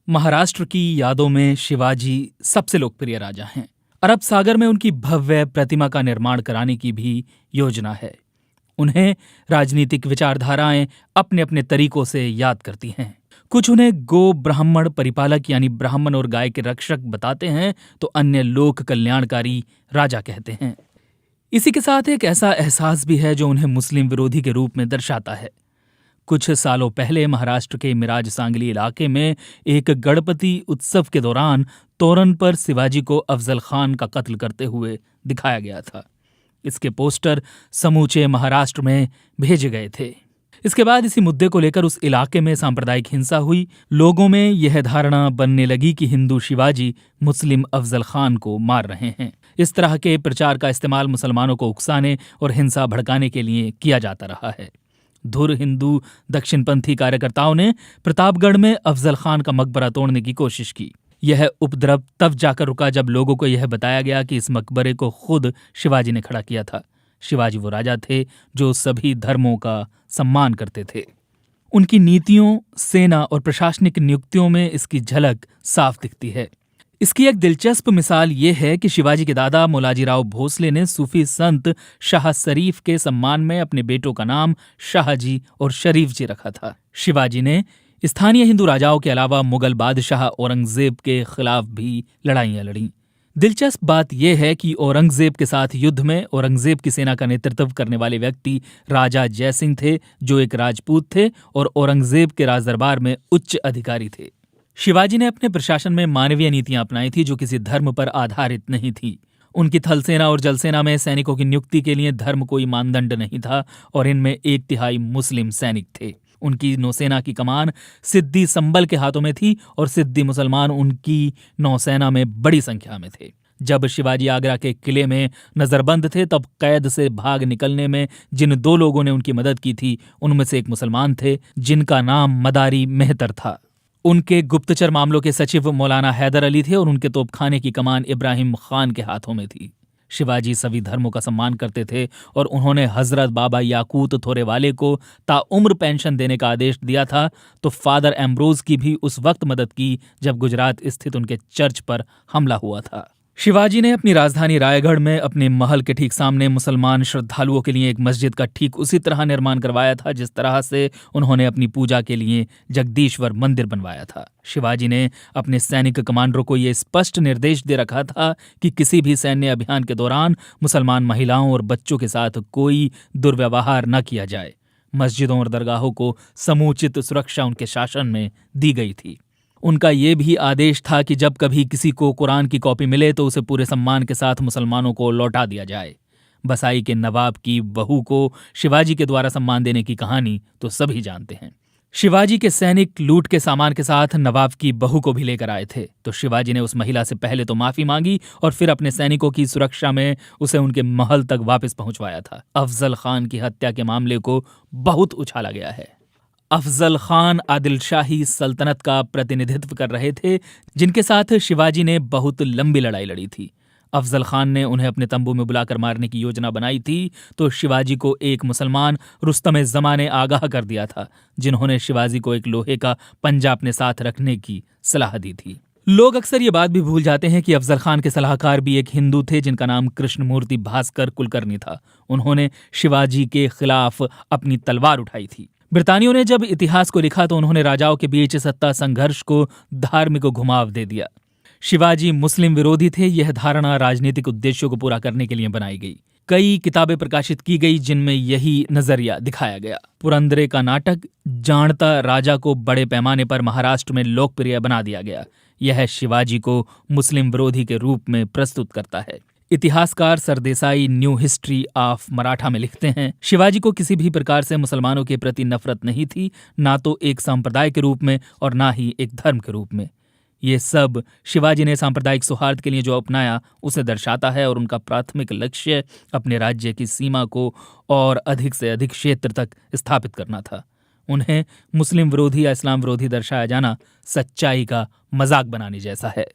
महाराष्ट्र की यादों में शिवाजी सबसे लोकप्रिय राजा हैं। अरब सागर में उनकी भव्य प्रतिमा का निर्माण कराने की भी योजना है। उन्हें राजनीतिक विचारधाराएं अपने अपने तरीकों से याद करती हैं। कुछ उन्हें गो ब्राह्मण परिपालक यानी ब्राह्मण और गाय के रक्षक बताते हैं, तो अन्य लोक कल्याणकारी राजा कहते हैं। इसी के साथ एक ऐसा एहसास भी है जो उन्हें मुस्लिम विरोधी के रूप में दर्शाता है। कुछ सालों पहले महाराष्ट्र के मिराज सांगली इलाके में एक गणपति उत्सव के दौरान तोरण पर शिवाजी को अफजल खान का कत्ल करते हुए दिखाया गया था। इसके पोस्टर समूचे महाराष्ट्र में भेजे गए थे। इसके बाद इसी मुद्दे को लेकर उस इलाके में सांप्रदायिक हिंसा हुई। लोगों में यह धारणा बनने लगी कि हिंदू शिवाजी मुस्लिम अफजल खान को मार रहे हैं। इस तरह के प्रचार का इस्तेमाल मुसलमानों को उकसाने और हिंसा भड़काने के लिए किया जाता रहा है। धुर हिंदू दक्षिणपंथी कार्यकर्ताओं ने प्रतापगढ़ में अफजल खान का मकबरा तोड़ने की कोशिश की। यह उपद्रव तब जाकर रुका जब लोगों को यह बताया गया कि इस मकबरे को खुद शिवाजी ने खड़ा किया था। शिवाजी वो राजा थे जो सभी धर्मों का सम्मान करते थे। उनकी नीतियों, सेना और प्रशासनिक नियुक्तियों में इसकी झलक साफ दिखती है। इसकी एक दिलचस्प मिसाल ये है कि शिवाजी के दादा मोलाजीराव भोसले ने सूफी संत शाह शरीफ के सम्मान में अपने बेटों का नाम शाहजी और शरीफ जी रखा था। शिवाजी ने स्थानीय हिंदू राजाओं के अलावा मुगल बादशाह औरंगजेब के खिलाफ भी लड़ाइयां लड़ी। दिलचस्प बात यह है कि औरंगजेब के साथ युद्ध में औरंगजेब की सेना का नेतृत्व करने वाले व्यक्ति राजा जयसिंह थे, जो एक राजपूत थे और औरंगजेब के राजदरबार में उच्च अधिकारी थे। शिवाजी ने अपने प्रशासन में मानवीय नीतियां अपनाई थी जो किसी धर्म पर आधारित नहीं थी। उनकी थल सेना और जल सेना में सैनिकों की नियुक्ति के लिए धर्म कोई मानदंड नहीं था और इनमें 1/3 मुस्लिम सैनिक थे। उनकी नौसेना की कमान सिद्दी संबल के हाथों में थी और सिद्दी मुसलमान उनकी नौसेना में बड़ी संख्या में थे। जब शिवाजी आगरा के किले में नजरबंद थे तब कैद से भाग निकलने में जिन 2 लोगों ने उनकी मदद की थी उनमें से एक मुसलमान थे जिनका नाम मदारी मेहतर था। उनके गुप्तचर मामलों के सचिव मौलाना हैदर अली थे और उनके तोपखाने की कमान इब्राहिम खान के हाथों में थी। शिवाजी सभी धर्मों का सम्मान करते थे और उन्होंने हजरत बाबा याकूत थोरेवाले को ताउम्र पेंशन देने का आदेश दिया था, तो फादर एम्ब्रोज की भी उस वक्त मदद की जब गुजरात स्थित उनके चर्च पर हमला हुआ था। शिवाजी ने अपनी राजधानी रायगढ़ में अपने महल के ठीक सामने मुसलमान श्रद्धालुओं के लिए एक मस्जिद का ठीक उसी तरह निर्माण करवाया था जिस तरह से उन्होंने अपनी पूजा के लिए जगदीश्वर मंदिर बनवाया था। शिवाजी ने अपने सैनिक कमांडरों को यह स्पष्ट निर्देश दे रखा था कि किसी भी सैन्य अभियान के दौरान मुसलमान महिलाओं और बच्चों के साथ कोई दुर्व्यवहार न किया जाए। मस्जिदों और दरगाहों को समुचित सुरक्षा उनके शासन में दी गई थी। उनका ये भी आदेश था कि जब कभी किसी को कुरान की कॉपी मिले तो उसे पूरे सम्मान के साथ मुसलमानों को लौटा दिया जाए। बसाई के नवाब की बहू को शिवाजी के द्वारा सम्मान देने की कहानी तो सभी जानते हैं। शिवाजी के सैनिक लूट के सामान के साथ नवाब की बहू को भी लेकर आए थे, तो शिवाजी ने उस महिला से पहले तो माफी मांगी और फिर अपने सैनिकों की सुरक्षा में उसे उनके महल तक वापस पहुंचवाया था। अफजल खान की हत्या के मामले को बहुत उछाला गया है। अफजल खान आदिलशाही सल्तनत का प्रतिनिधित्व कर रहे थे जिनके साथ शिवाजी ने बहुत लंबी लड़ाई लड़ी थी। अफजल खान ने उन्हें अपने तंबू में बुलाकर मारने की योजना बनाई थी, तो शिवाजी को एक मुसलमान रुस्तम जमा ने आगाह कर दिया था, जिन्होंने शिवाजी को एक लोहे का पंजा अपने साथ रखने की सलाह दी थी। लोग अक्सर ये बात भी भूल जाते हैं कि अफजल खान के सलाहकार भी एक हिंदू थे जिनका नाम कृष्णमूर्ति भास्कर कुलकर्णी था। उन्होंने शिवाजी के खिलाफ अपनी तलवार उठाई थी। ब्रितानियों ने जब इतिहास को लिखा तो उन्होंने राजाओं के बीच सत्ता संघर्ष को धार्मिक घुमाव दे दिया। शिवाजी मुस्लिम विरोधी थे, यह धारणा राजनीतिक उद्देश्यों को पूरा करने के लिए बनाई गई। कई किताबें प्रकाशित की गई जिनमें यही नजरिया दिखाया गया। पुरंदरे का नाटक जानता राजा को बड़े पैमाने पर महाराष्ट्र में लोकप्रिय बना दिया गया। यह शिवाजी को मुस्लिम विरोधी के रूप में प्रस्तुत करता है। इतिहासकार Sardesai new history of Maratha में लिखते हैं, शिवाजी को किसी भी प्रकार से मुसलमानों के प्रति नफरत नहीं थी, ना तो एक संप्रदाय के रूप में और ना ही एक धर्म के रूप में। ये सब शिवाजी ने सांप्रदायिक सौहार्द के लिए जो अपनाया उसे दर्शाता है और उनका प्राथमिक लक्ष्य अपने राज्य की सीमा को और अधिक से अधिक क्षेत्र तक स्थापित करना था। उन्हें मुस्लिम विरोधी या इस्लाम विरोधी दर्शाया जाना सच्चाई का मजाक बनाने जैसा है।